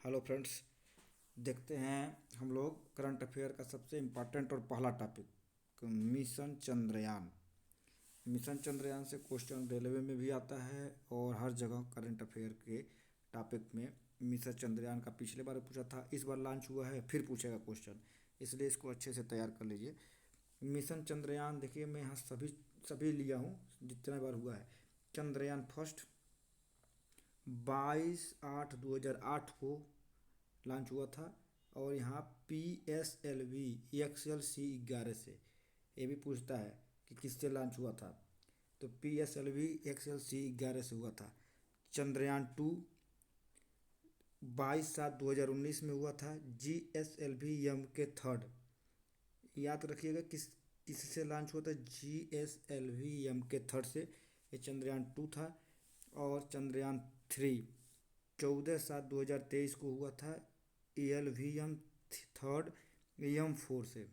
Hello friends. देखते हैं हम लोग करंट अफेयर का सबसे इम्पोर्टेंट और पहला topic mission Chandrayaan. Mission Chandrayaan से क्वेश्चन रेलवे में भी आता है और हर जगह करंट अफेयर के टॉपिक में मिशन चंद्रयान का पिछले बार पूछा था, इस बार लॉन्च हुआ है, फिर पूछेगा क्वेश्चन, इसलिए इसको अच्छे से तैयार कर लीजिए। मिशन चंद्रयान देखिए, मैं यहाँ सभी सभी लिया हूँ जितना बार हुआ है। चंद्रयान फर्स्ट 22/8/2008 को लॉन्च हुआ था। और यहाँ PSLV XLC 11 से ये भी पूछता है कि किससे लॉन्च हुआ था, तो PSLV XLC 11 से हुआ था। चंद्रयान 2 22/7/2019 में हुआ था। GSLV-M के 3rd, याद रखिएगा किससे लॉन्च हुआ था, GSLV-M के 3rd से। ये चंद्रयान 2 था। और चंद्रयान 3 14/7/2023 को हुआ था। LVM-3 M4 से,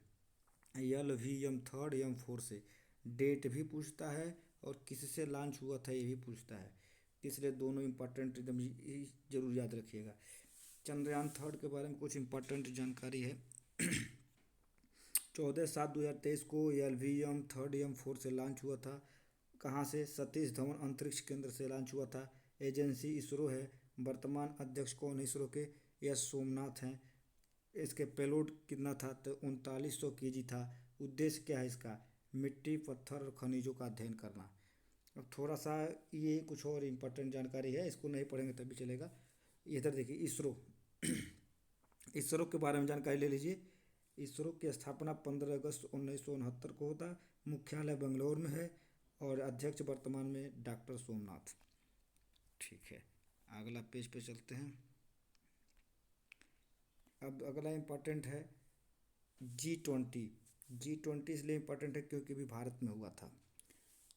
LVM-3 M4 से। डेट भी पूछता है और किससे लॉन्च हुआ था ये भी पूछता है, इसलिए दोनों इम्पोर्टेंट एकदम जरूर याद रखिएगा। चंद्रयान 3 के बारे में कुछ इम्पोर्टेंट जानकारी है। 14/7/2023 को LVM-3 M4 से लॉन्च हुआ था। कहाँ से? सतीश धवन अंतरिक्ष केंद्र से लॉन्च हुआ था। एजेंसी इसरो है। वर्तमान अध्यक्ष कौन है इसरो के? एस सोमनाथ हैं। इसके पेलोड कितना था? तो 3900 kg था। उद्देश्य क्या है इसका? मिट्टी, पत्थर और खनिजों का अध्ययन करना। अब थोड़ा सा ये कुछ और इम्पोर्टेंट जानकारी है, इसको नहीं पढ़ेंगे तभी चलेगा। इधर देखिए इसरो। इसरो के बारे में जानकारी ले लीजिए। इसरो की स्थापना 15 अगस्त 1969 को होता। मुख्यालय बेंगलोर में है और अध्यक्ष वर्तमान में डॉक्टर सोमनाथ। ठीक है, अगला पेज पे चलते हैं। अब अगला इम्पोर्टेंट है G20। G20 इसलिए इम्पोर्टेंट है क्योंकि भी भारत में हुआ था।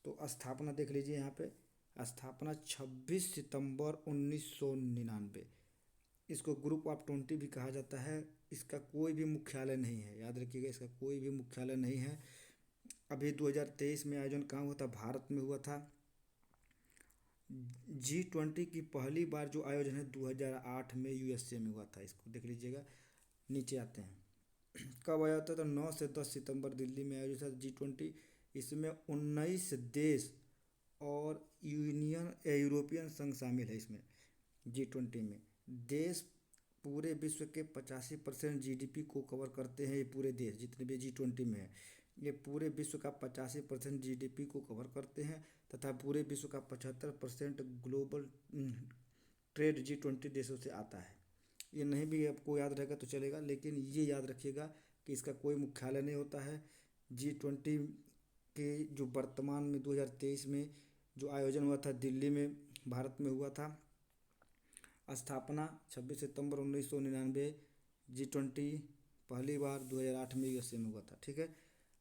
तो स्थापना देख लीजिए यहाँ पे। स्थापना 26 सितंबर 1999। इसको ग्रुप ऑफ 20 भी कहा जाता है। इसका कोई भी मुख्यालय नहीं है, याद रखिएगा, इसका कोई भी मुख्यालय नहीं है। अभी 2023 में आयोजन कहाँ हुआ था? भारत में हुआ था। G20 की पहली बार जो आयोजन है 2008 में USA में हुआ था, इसको देख लीजिएगा। नीचे आते हैं, कब आया था? तो 9 से 10 सितंबर दिल्ली में आयोजित था G20। इसमें 19 देश और यूरोपियन संघ शामिल है इसमें। G20 में देश पूरे विश्व के 85% GDP को कवर करते हैं। ये पूरे देश जितने भी G20 में है, ये पूरे विश्व का 85% GDP को कवर करते हैं तथा पूरे विश्व का 75% ग्लोबल ट्रेड G20 देशों से आता है। ये नहीं भी आपको याद रहेगा तो चलेगा, लेकिन ये याद रखिएगा कि इसका कोई मुख्यालय नहीं होता है। G20 के जो वर्तमान में 2023 में जो आयोजन हुआ था दिल्ली में, भारत में हुआ था। स्थापना 26 सितंबर 1999। G20 पहली बार 2008 में USA में हुआ था। ठीक है,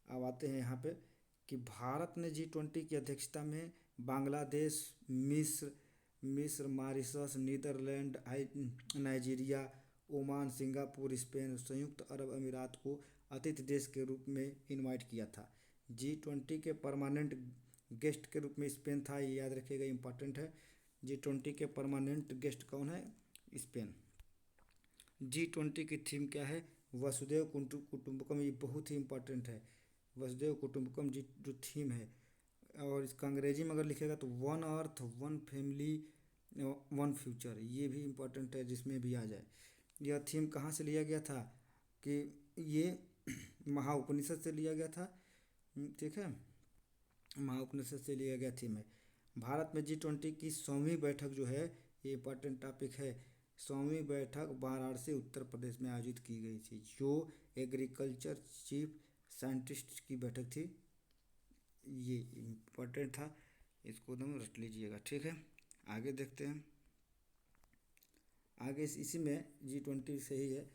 अब आते हैं यहाँ पे कि भारत ने G20 की अध्यक्षता में बांग्लादेश, मिस्र, Mauritius, Netherland, Nigeria, Oman, Singapore, Spain, संयुक्त अरब अमीरात को अतिथि देश के रूप में इनवाइट किया था। G20 के परमानेंट गेस्ट के रूप में स्पेन था, ये याद रखिएगा, इंपॉर्टेंट है। G20 के परमानेंट गेस्ट कौन है? स्पेन। G20 की थीम क्या है? वसुधैव कुटुंबकम। ये बहुत ही इंपॉर्टेंट है, वसुधैव कुटुंबकम जी जो थीम है। और इसका अंग्रेजी में अगर लिखेगा तो one earth, one family, one future, ये भी इम्पोर्टेंट है, जिसमें भी आ जाए। यह थीम कहाँ से लिया गया था? कि ये महाउपनिषद से लिया गया था। ठीक है, महाउपनिषद से लिया गया थीम है। भारत में G20 की 100वीं बैठक जो है, ये इंपॉर्टेंट टॉपिक है। 100वीं बैठक वाराणसी उत्तर प्रदेश में आयोजित की गई थी, जो एग्रीकल्चर चीफ साइंटिस्ट की बैठक थी। ये इम्पोर्टेंट था, इसको एकदम रट लीजिएगा। ठीक है, आगे देखते हैं। आगे इसी में G20 से ही है।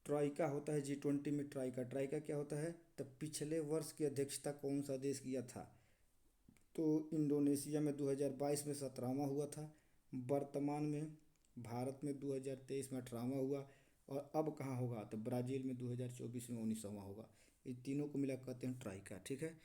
ट्राइका होता है G20 में। ट्राइका क्या होता है? तो पिछले वर्ष की अध्यक्षता कौन सा देश किया था? तो इंडोनेशिया में 2022 में 17वां हुआ था। वर्तमान में भारत में 2023 में 18वां हुआ। और अब कहाँ होगा? तो ब्राज़ील में 2024 में 19वां होगा। ये तीनों को मिला कहते हैं ट्राइका। ठीक है,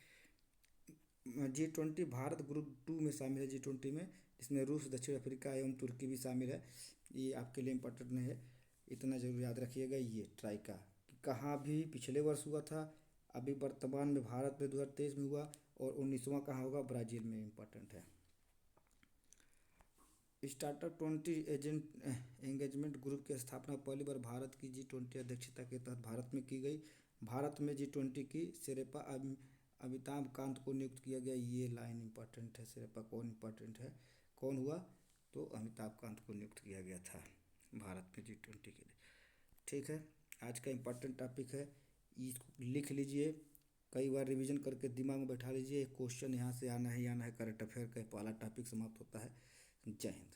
G20 भारत ग्रुप 2 में शामिल है। G20 में इसमें रूस, दक्षिण अफ्रीका एवं तुर्की भी शामिल है। ये आपके लिए इम्पोर्टेंट नहीं है। इतना जरूर याद रखिएगा ये ट्राइका कि कहाँ भी पिछले वर्ष हुआ था, अभी वर्तमान में भारत में 2023 में हुआ, और 19वां कहाँ होगा, ब्राज़ील में। इम्पोर्टेंट है। स्टार्टअप 20 एजेंट एंगेजमेंट ग्रुप की स्थापना पहली बार भारत की G20 अध्यक्षता के तहत भारत में की गई। भारत में G20 की शेरेपा अमिताभ कांत को नियुक्त किया गया। ये लाइन इंपॉर्टेंट है। शेरेपा कौन इंपॉर्टेंट है, कौन हुआ, तो अमिताभ कांत को नियुक्त किया गया था भारत में G20 के लिए। ठीक है, आज का इम्पोर्टेंट टॉपिक है, इसको लिख लीजिए, कई बार रिवीजन करके दिमाग में बैठा लीजिए। क्वेश्चन यहाँ से आना है ही आना है। करंट अफेयर का पहला टॉपिक समाप्त होता है। जय हिंद।